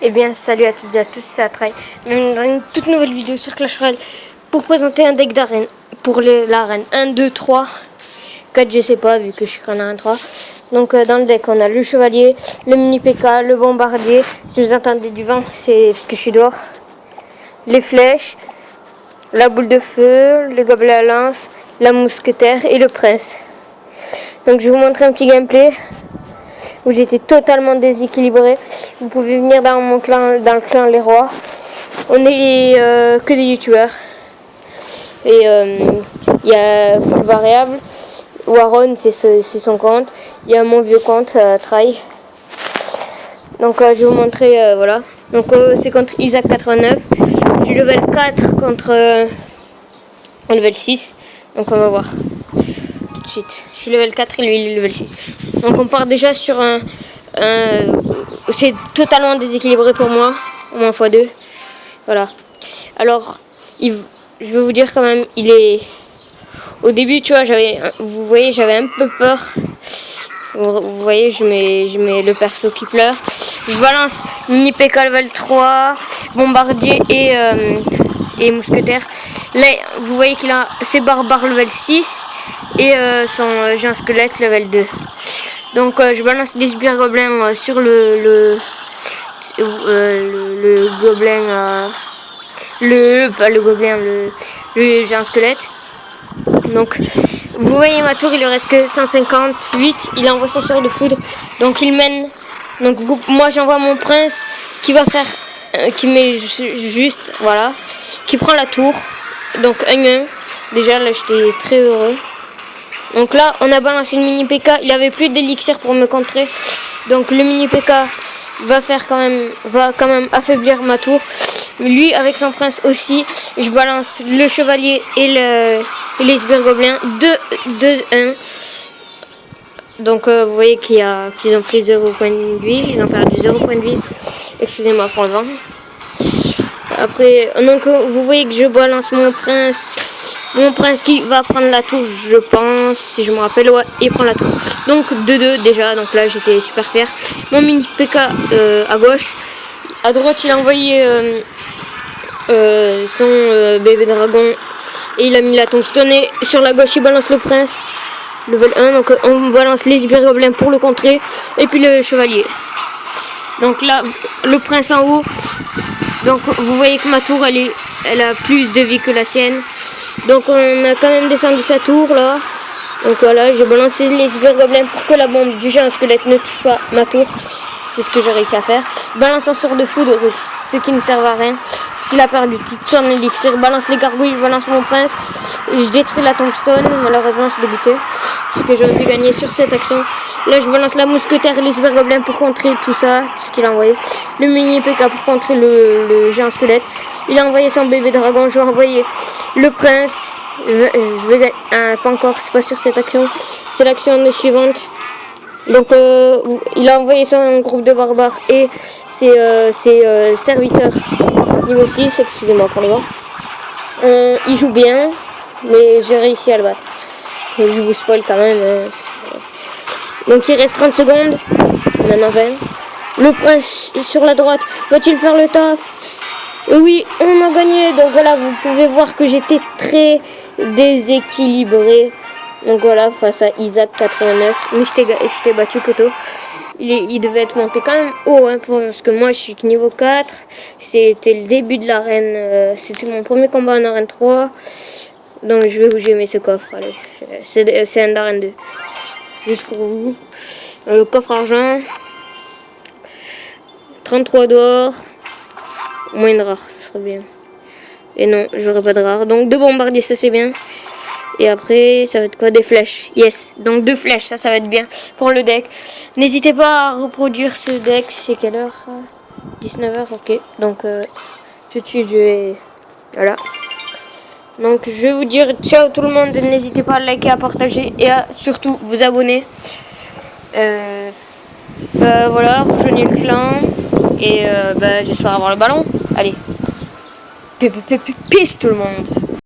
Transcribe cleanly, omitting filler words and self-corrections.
Eh bien salut à toutes et à tous, c'est Atraï. Dans une toute nouvelle vidéo sur Clash Royale pour présenter un deck d'arène pour l'arène 1, 2, 3, 4 je sais pas vu que je suis qu'en arène 3. Donc dans le deck on a le chevalier, le mini PK, le bombardier, si vous entendez du vent c'est parce que je suis dehors, les flèches, la boule de feu, le gobelet à lance, la mousquetaire et le prince. Donc je vais vous montrer un petit gameplay où j'étais totalement déséquilibré. Vous pouvez venir dans mon clan, dans le clan Les Rois. On est que des youtubeurs. Et il y a Full Variable. Warren, c'est son compte. Il y a mon vieux compte, Try. Donc je vais vous montrer, voilà. Donc c'est contre Isaac 89. Je suis level 4 contre level 6. Donc on va voir. Tout de suite. Je suis level 4 et lui il est level 6. Donc on part déjà sur c'est totalement déséquilibré pour moi, au moins x2. Voilà. Alors, je vais vous dire quand même, il est... Au début, tu vois, vous voyez, j'avais un peu peur. Vous voyez, je mets le perso qui pleure. Je balance mini PK level 3, bombardier et mousquetaire. Là, vous voyez qu'il a ses barbares level 6 et son géant squelette level 2. Donc je balance des sbires gobelins sur le gobelin, pas le gobelin, le géant squelette. Donc vous voyez ma tour, il lui reste que 158, il envoie son sort de foudre, donc il mène. Donc moi j'envoie mon prince qui va faire, qui met juste, voilà, qui prend la tour, donc 1-1, déjà là j'étais très heureux. Donc là, on a balancé le mini PK. Il avait plus d'élixir pour me contrer. Donc le mini PK va quand même affaiblir ma tour. Lui, avec son prince aussi, je balance le chevalier et les sbires gobelins 2-1. Donc vous voyez qu'ils ont pris 0 point de vie. Ils ont perdu 0 point de vie. Excusez-moi pour le vent. Après, donc vous voyez que je balance mon prince. Mon prince qui va prendre la tour, je pense, si je me rappelle, ouais, il prend la tour. Donc 2-2 déjà, donc là j'étais super fier. Mon mini PK à gauche, à droite il a envoyé son bébé dragon et il a mis la tombstone. Et sur la gauche il balance le prince, level 1, donc on balance les sbires gobelins pour le contrer, et puis le chevalier. Donc là, le prince en haut, donc vous voyez que ma tour elle a plus de vie que la sienne. Donc on a quand même descendu sa tour là. Donc voilà, j'ai balancé les sbires gobelins pour que la bombe du géant squelette ne touche pas ma tour. C'est ce que j'ai réussi à faire. Balance un sort de foudre, ce qui ne sert à rien. Parce qu'il a perdu toute son élixir. Balance les gargouilles, je balance mon prince. Je détruis la tombstone. Malheureusement je suis dégoûté. Parce que j'aurais pu gagner sur cette action. Là je balance la mousquetaire et les sbires gobelins pour contrer tout ça. Ce qu'il a envoyé. Le mini PK pour contrer le géant squelette. Il a envoyé son bébé dragon. Je vais envoyer le prince. Pas encore, c'est pas sur cette action. C'est l'action suivante. Donc il a envoyé son groupe de barbares et ses serviteurs niveau 6, excusez-moi pour le vent. Il joue bien, mais j'ai réussi à le battre. Et je vous spoil quand même. Donc il reste 30 secondes, maintenant 20. Le prince sur la droite, va-t-il faire le taf? Oui, on a gagné. Donc voilà, vous pouvez voir que j'étais très déséquilibré. Donc voilà, face à Isaac 89. Mais je t'ai battu plutôt. Il devait être monté quand même haut, hein, parce que moi je suis que niveau 4. C'était le début de l'arène. C'était mon premier combat en arène 3. Donc je vais vous gémer ce coffre. Allez, c'est un arène 2. Juste pour vous. Le coffre argent. 33 d'or. Moins de rare, ça serait bien. Et non, j'aurais pas de rare. Donc 2 bombardiers, ça c'est bien. Et après, ça va être quoi? Des flèches. Yes. Donc 2 flèches, ça va être bien pour le deck. N'hésitez pas à reproduire ce deck. C'est quelle heure? 19h, ok. Donc tout de suite, je vais... Voilà. Donc je vais vous dire ciao tout le monde. N'hésitez pas à liker, à partager et à surtout vous abonner. Voilà, rejoignez le clan. Et j'espère avoir le ballon. Allez. Peace tout le monde.